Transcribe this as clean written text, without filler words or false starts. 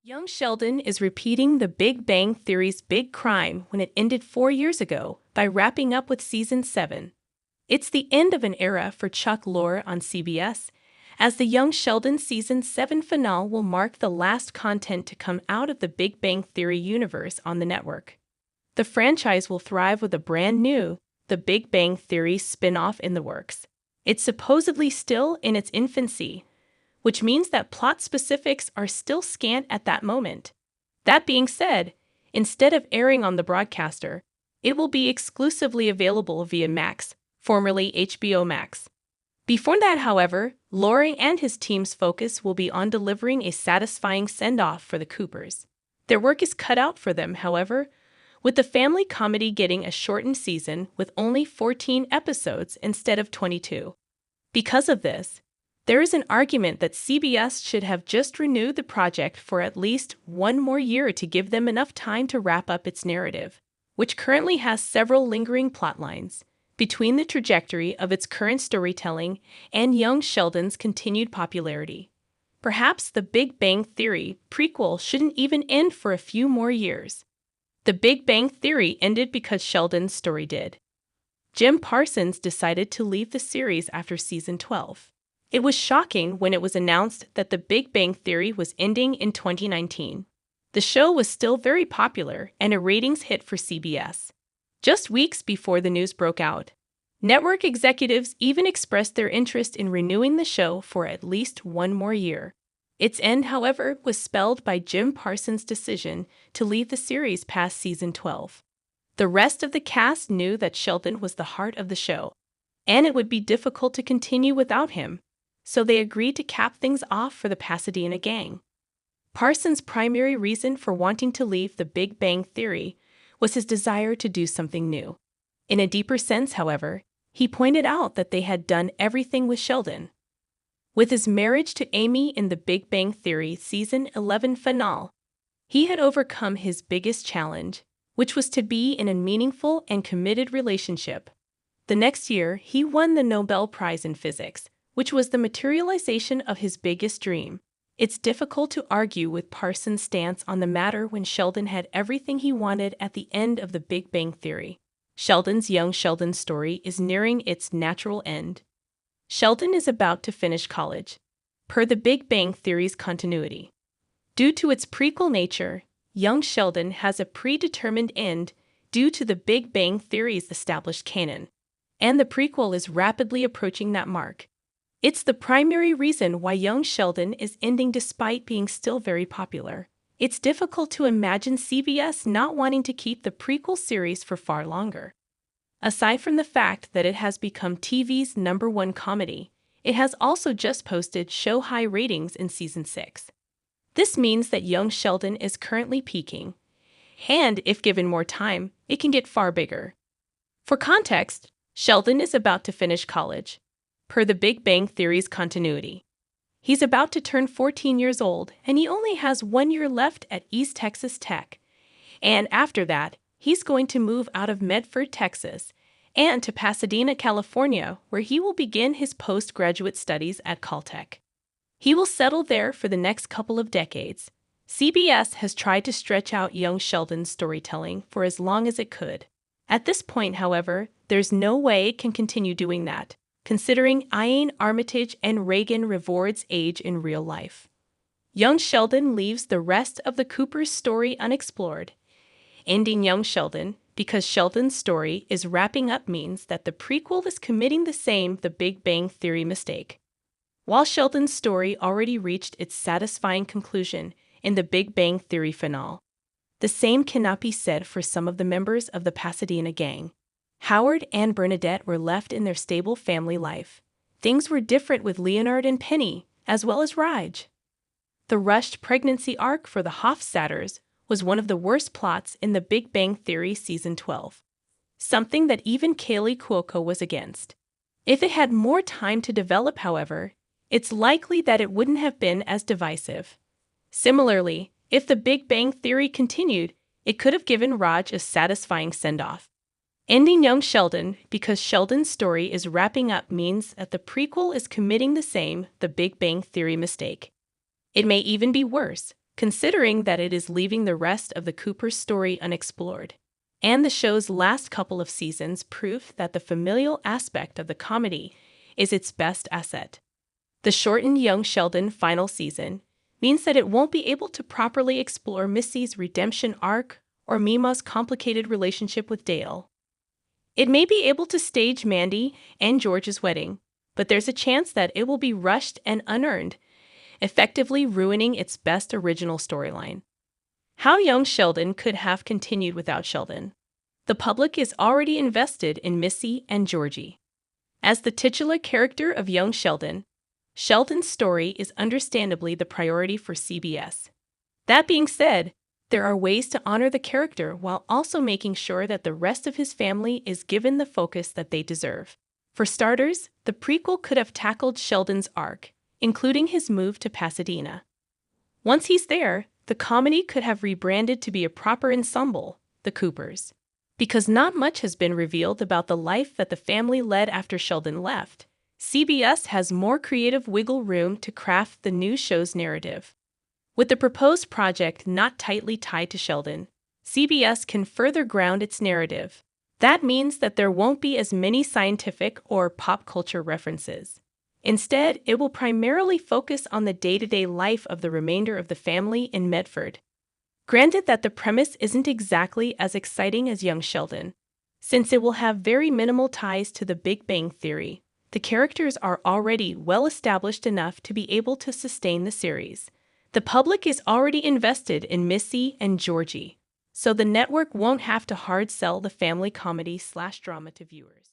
Young Sheldon is repeating The Big Bang Theory's big crime when it ended 4 years ago by wrapping up with Season 7. It's the end of an era for Chuck Lorre on CBS, as the Young Sheldon Season 7 finale will mark the last content to come out of the Big Bang Theory universe on the network. The franchise will thrive with a brand new The Big Bang Theory spin-off in the works. It's supposedly still in its infancy, which means that plot specifics are still scant at that moment. That being said, instead of airing on the broadcaster, it will be exclusively available via Max, formerly HBO Max. Before that, however, Lorre and his team's focus will be on delivering a satisfying send-off for the Coopers. Their work is cut out for them, however, with the family comedy getting a shortened season with only 14 episodes instead of 22. Because of this, there is an argument that CBS should have just renewed the project for at least one more year to give them enough time to wrap up its narrative, which currently has several lingering plotlines, between the trajectory of its current storytelling and young Sheldon's continued popularity. Perhaps the Big Bang Theory prequel shouldn't even end for a few more years. The Big Bang Theory ended because Sheldon's story did. Jim Parsons decided to leave the series after season 12. It was shocking when it was announced that The Big Bang Theory was ending in 2019. The show was still very popular and a ratings hit for CBS. Just weeks before the news broke out, network executives even expressed their interest in renewing the show for at least one more year. Its end, however, was spelled by Jim Parsons' decision to leave the series past season 12. The rest of the cast knew that Sheldon was the heart of the show, and it would be difficult to continue without him, so they agreed to cap things off for the Pasadena gang. Parsons' primary reason for wanting to leave The Big Bang Theory was his desire to do something new. In a deeper sense, however, he pointed out that they had done everything with Sheldon. With his marriage to Amy in The Big Bang Theory Season 11 finale, he had overcome his biggest challenge, which was to be in a meaningful and committed relationship. The next year, he won the Nobel Prize in Physics, which was the materialization of his biggest dream. It's difficult to argue with Parsons' stance on the matter when Sheldon had everything he wanted at the end of The Big Bang Theory. Sheldon's Young Sheldon story is nearing its natural end. Sheldon is about to finish college, per The Big Bang Theory's continuity. Due to its prequel nature, Young Sheldon has a predetermined end due to The Big Bang Theory's established canon, and the prequel is rapidly approaching that mark. It's the primary reason why Young Sheldon is ending despite being still very popular. It's difficult to imagine CBS not wanting to keep the prequel series for far longer. Aside from the fact that it has become TV's #1 comedy, it has also just posted show-high ratings in Season 6. This means that Young Sheldon is currently peaking, and if given more time, it can get far bigger. For context, Sheldon is about to finish college, per The Big Bang Theory's continuity. He's about to turn 14 years old, and he only has 1 year left at East Texas Tech. And after that, he's going to move out of Medford, Texas, and to Pasadena, California, where he will begin his postgraduate studies at Caltech. He will settle there for the next couple of decades. CBS has tried to stretch out Young Sheldon's storytelling for as long as it could. At this point, however, there's no way it can continue doing that, considering Ian Armitage and Reagan Reward's age in real life. Young Sheldon leaves the rest of the Cooper's story unexplored. Ending Young Sheldon, because Sheldon's story is wrapping up, means that the prequel is committing the same The Big Bang Theory mistake. While Sheldon's story already reached its satisfying conclusion in The Big Bang Theory finale, the same cannot be said for some of the members of the Pasadena gang. Howard and Bernadette were left in their stable family life. Things were different with Leonard and Penny, as well as Raj. The rushed pregnancy arc for the Hofstadters was one of the worst plots in The Big Bang Theory Season 12, something that even Kaylee Cuoco was against. If it had more time to develop, however, it's likely that it wouldn't have been as divisive. Similarly, if The Big Bang Theory continued, it could have given Raj a satisfying send-off. Ending Young Sheldon because Sheldon's story is wrapping up means that the prequel is committing the same The Big Bang Theory mistake. It may even be worse, considering that it is leaving the rest of the Cooper's story unexplored. And the show's last couple of seasons prove that the familial aspect of the comedy is its best asset. The shortened Young Sheldon final season means that it won't be able to properly explore Missy's redemption arc or Mima's complicated relationship with Dale. It may be able to stage Mandy and George's wedding, but there's a chance that it will be rushed and unearned, effectively ruining its best original storyline. How Young Sheldon could have continued without Sheldon. The public is already invested in Missy and Georgie. As the titular character of Young Sheldon, Sheldon's story is understandably the priority for CBS. That being said, there are ways to honor the character while also making sure that the rest of his family is given the focus that they deserve. For starters, the prequel could have tackled Sheldon's arc, including his move to Pasadena. Once he's there, the comedy could have rebranded to be a proper ensemble, The Coopers. Because not much has been revealed about the life that the family led after Sheldon left, CBS has more creative wiggle room to craft the new show's narrative. With the proposed project not tightly tied to Sheldon, CBS can further ground its narrative. That means that there won't be as many scientific or pop culture references. Instead, it will primarily focus on the day-to-day life of the remainder of the family in Medford. Granted that the premise isn't exactly as exciting as Young Sheldon, since it will have very minimal ties to the Big Bang Theory. The characters are already well established enough to be able to sustain the series. The public is already invested in Missy and Georgie, so the network won't have to hard sell the family comedy/drama to viewers.